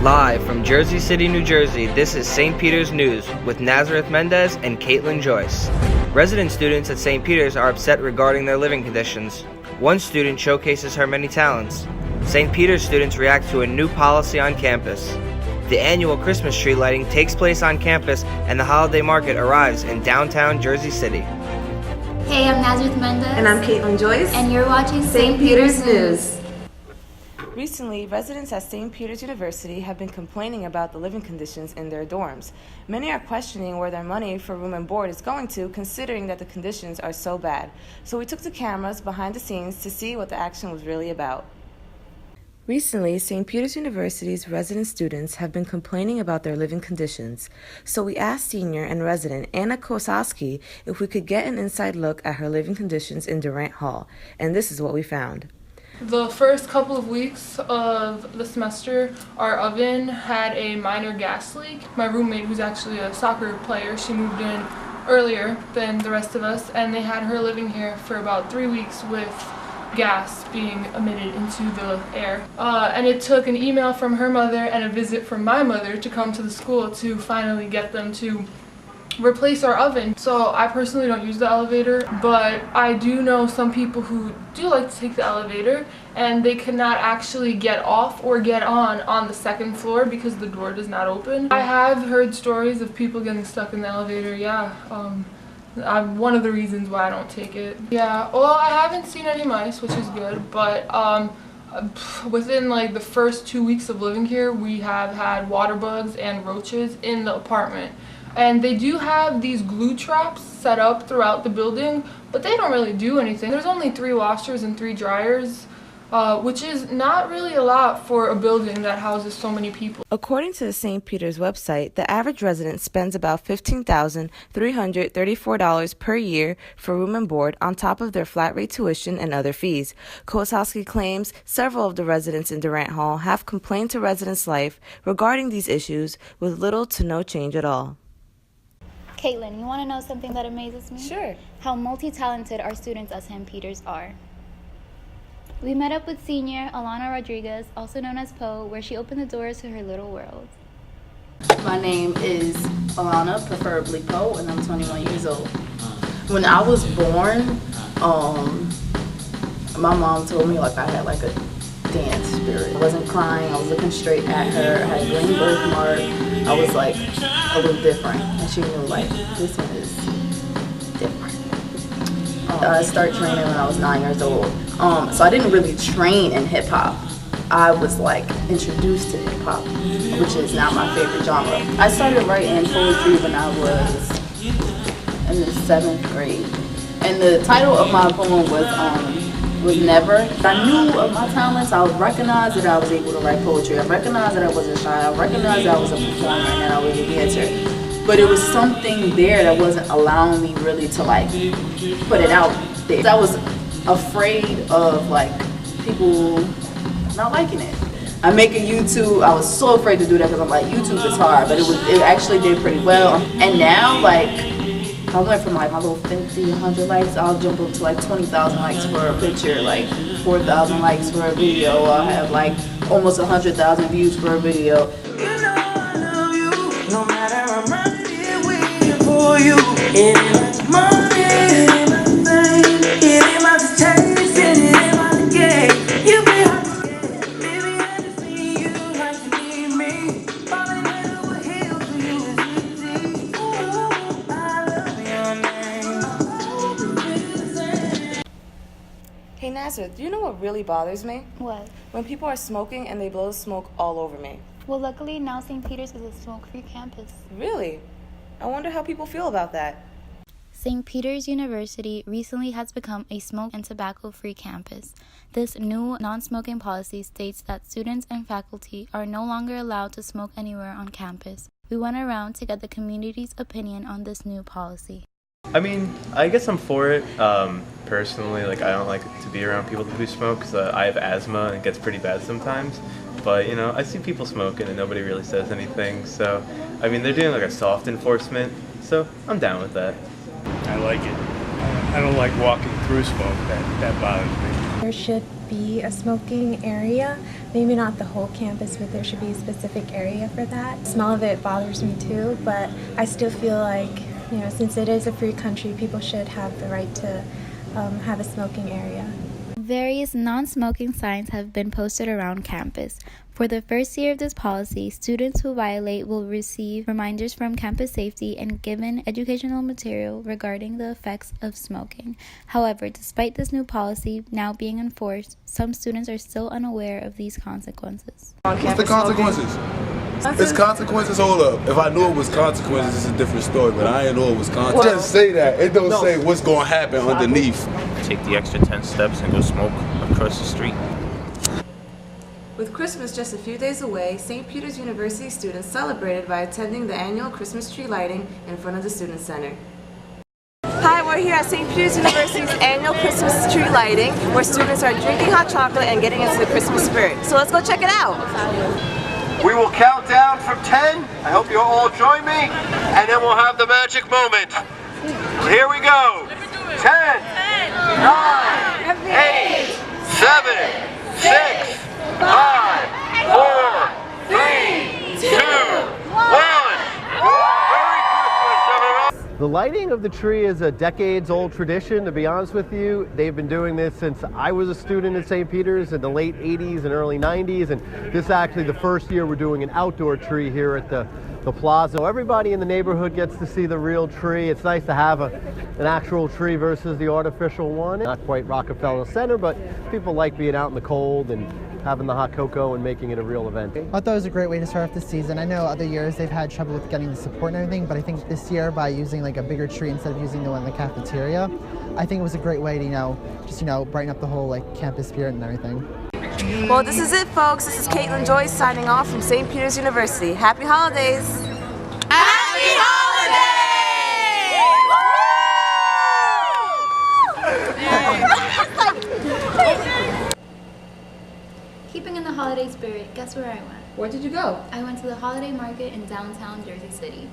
Live from Jersey City, New Jersey, this is St. Peter's News with Nazareth, Mendez, and Katelyn, Joyce. Resident students at St. Peter's are upset regarding their living conditions. One student showcases her many talents. St. Peter's students react to a new policy on campus. The annual Christmas tree lighting takes place on campus, and the holiday market arrives in downtown Jersey City. Hey, I'm Nazareth Mendez. And I'm Katelyn, Joyce. And you're watching St. Peter's News. Recently, residents at St. Peter's University have been complaining about the living conditions in their dorms. Many are questioning where their money for room and board is going to, considering that the conditions are so bad. So we took the cameras behind the scenes to see what the action was really about. Recently, St. Peter's University's resident students have been complaining about their living conditions. So we asked senior and resident Anna Kosowski if we could get an inside look at her living conditions in Durant Hall. And this is what we found. The first couple of weeks of the semester, our oven had a minor gas leak. My roommate, who's actually a soccer player, she moved in earlier than the rest of us, and they had her living here for about 3 weeks with gas being emitted into the air. And it took an email from her mother and a visit from my mother to come to the school to finally get them to replace our oven. So I personally don't use the elevator, but I do know some people who do like to take the elevator, and they cannot actually get off or get on the second floor because the door does not open. I have heard stories of people getting stuck in the elevator. I'm one of the reasons why I don't take it. Yeah, well, I haven't seen any mice, which is good, but within like the first 2 weeks of living here, we have had water bugs and roaches in the apartment. And they do have these glue traps set up throughout the building, but they don't really do anything. There's only 3 washers and 3 dryers, which is not really a lot for a building that houses so many people. According to the St. Peter's website, the average resident spends about $15,334 per year for room and board on top of their flat rate tuition and other fees. Kosowski claims several of the residents in Durant Hall have complained to Residents Life regarding these issues with little to no change at all. Katelyn, you want to know something that amazes me? Sure. How multi-talented our students at St. Peter's are. We met up with senior Alana Rodriguez, also known as Poe, where she opened the doors to her little world. My name is Alana, preferably Poe, and I'm 21 years old. When I was born, my mom told me like I had like a dance spirit. I wasn't crying, I was looking straight at her, I had a green birthmark, I was like a little different, and she knew like this one is different. I started training when I was 9 years old, so I didn't really train in hip hop. I was like introduced to hip hop, which is not my favorite genre. I started writing poetry when I was in the 7th grade, and the title of my poem was Never. I knew of my talents. I recognized that I was able to write poetry. I recognized that I wasn't shy. I recognized that I was a performer and that I was a dancer. But it was something there that wasn't allowing me really to like put it out there. I was afraid of like people not liking it. I'm making YouTube. I was so afraid to do that because I'm like, YouTube is hard, but it actually did pretty well. And now like I went from like my little 50, 100 likes, I'll jump up to like 20,000 likes for a picture, like 4,000 likes for a video. I'll have like almost 100,000 views for a video. You know I love you, no matter I'm right here waiting for you. It ain't like money, it ain't my thing, it ain't my taste, and it ain't my game. You be hard to get, baby, I just need you like you need me. Falling in love with hell for you is easy. Ooh, I love your name. Hey Nazareth, do you know what really bothers me? What? When people are smoking and they blow smoke all over me. Well, luckily now St. Peter's is a smoke-free campus. Really? I wonder how people feel about that. St. Peter's University recently has become a smoke and tobacco-free campus. This new non-smoking policy states that students and faculty are no longer allowed to smoke anywhere on campus. We went around to get the community's opinion on this new policy. I mean, I guess I'm for it. Personally, like I don't like to be around people who smoke because I have asthma and it gets pretty bad sometimes. But you know, I see people smoking and nobody really says anything. So, I mean, they're doing like a soft enforcement. So I'm down with that. I like it. I don't like walking through smoke. That bothers me. There should be be a smoking area. Maybe not the whole campus, but there should be a specific area for that. The smell of it bothers me too, but I still feel like, since it is a free country, people should have the right to have a smoking area. Various non-smoking signs have been posted around campus. For the first year of this policy, students who violate will receive reminders from campus safety and given educational material regarding the effects of smoking. However, despite this new policy now being enforced, some students are still unaware of these consequences. What's the consequences? It's consequences. Hold up. If I knew it was consequences, it's a different story, but I didn't know it was consequences. It doesn't say that. It don't say what's going to happen underneath. Take the extra 10 steps and go smoke across the street. With Christmas just a few days away, St. Peter's University students celebrated by attending the annual Christmas tree lighting in front of the Student Center. Hi, we're here at St. Peter's University's annual Christmas tree lighting, where students are drinking hot chocolate and getting into the Christmas spirit. So let's go check it out. We will count down from 10. I hope you'll all join me, and then we'll have the magic moment. Here we go. 10, 9, 8, 7, 6, 5, 4, 3, 2, 1. Merry Christmas, everyone. The lighting of the tree is a decades-old tradition, to be honest with you. They've been doing this since I was a student at St. Peter's in the late 80s and early 90s, and this is actually the first year we're doing an outdoor tree here at the plaza. Everybody in the neighborhood gets to see the real tree. It's nice to have an actual tree versus the artificial one. Not quite Rockefeller Center, but people like being out in the cold and having the hot cocoa and making it a real event. I thought it was a great way to start off the season. I know other years they've had trouble with getting the support and everything, but I think this year by using like a bigger tree instead of using the one in the cafeteria, I think it was a great way to, just brighten up the whole campus spirit and everything. Well, this is it, folks. This is Caitlin Joyce signing off from St. Peter's University. Happy holidays! Happy holidays! Keeping in the holiday spirit, guess where I went? Where did you go? I went to the holiday market in downtown Jersey City.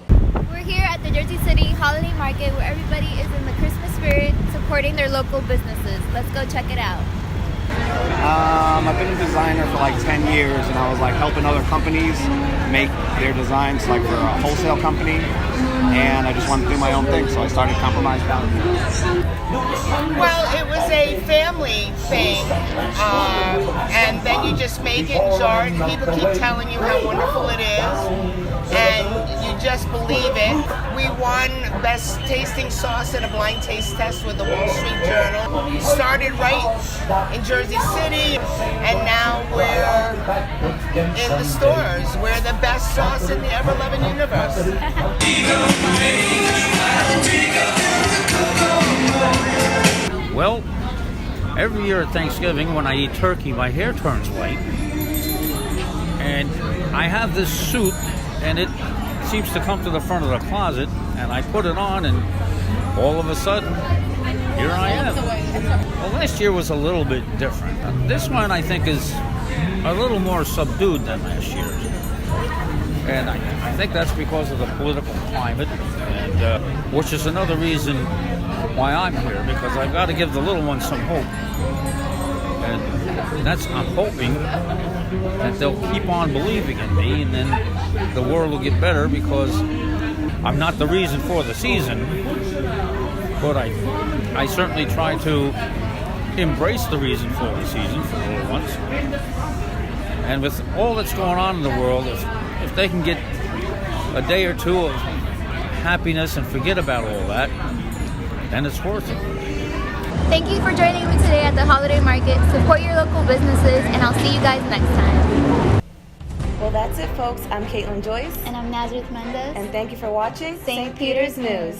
We're here at the Jersey City Holiday Market where everybody is in the Christmas spirit supporting their local businesses. Let's go check it out. I've been a designer for like 10 years, and I was like helping other companies make their designs like for a wholesale company, and I just wanted to do my own thing, so I started Compromise Value. Well, it was a family thing, and then you just make it and jar it, and people keep telling you how wonderful it is, and you just believe it. We won Best Tasting Sauce in a blind taste test with the Wall Street Journal. We started right in Jersey City, and now we're in the stores. We're the best sauce in the ever-loving universe. Well, every year at Thanksgiving when I eat turkey, my hair turns white. And I have this suit, and it seems to come to the front of the closet, and I put it on, and all of a sudden, here I am. Well, last year was a little bit different. This one, I think, is a little more subdued than last year's. And I think that's because of the political climate, and which is another reason why I'm here, because I've got to give the little ones some hope. And I'm hoping that they'll keep on believing in me, and then the world will get better, because I'm not the reason for the season, but I certainly try to embrace the reason for the season for the little ones. And with all that's going on in the world, if they can get a day or two of happiness and forget about all that, then it's worth it. Thank you for joining me today at the holiday market. Support your local businesses, and I'll see you guys next time. Well, that's it, folks. I'm Caitlin Joyce. And I'm Nazareth Mendez. And thank you for watching St. Peter's News.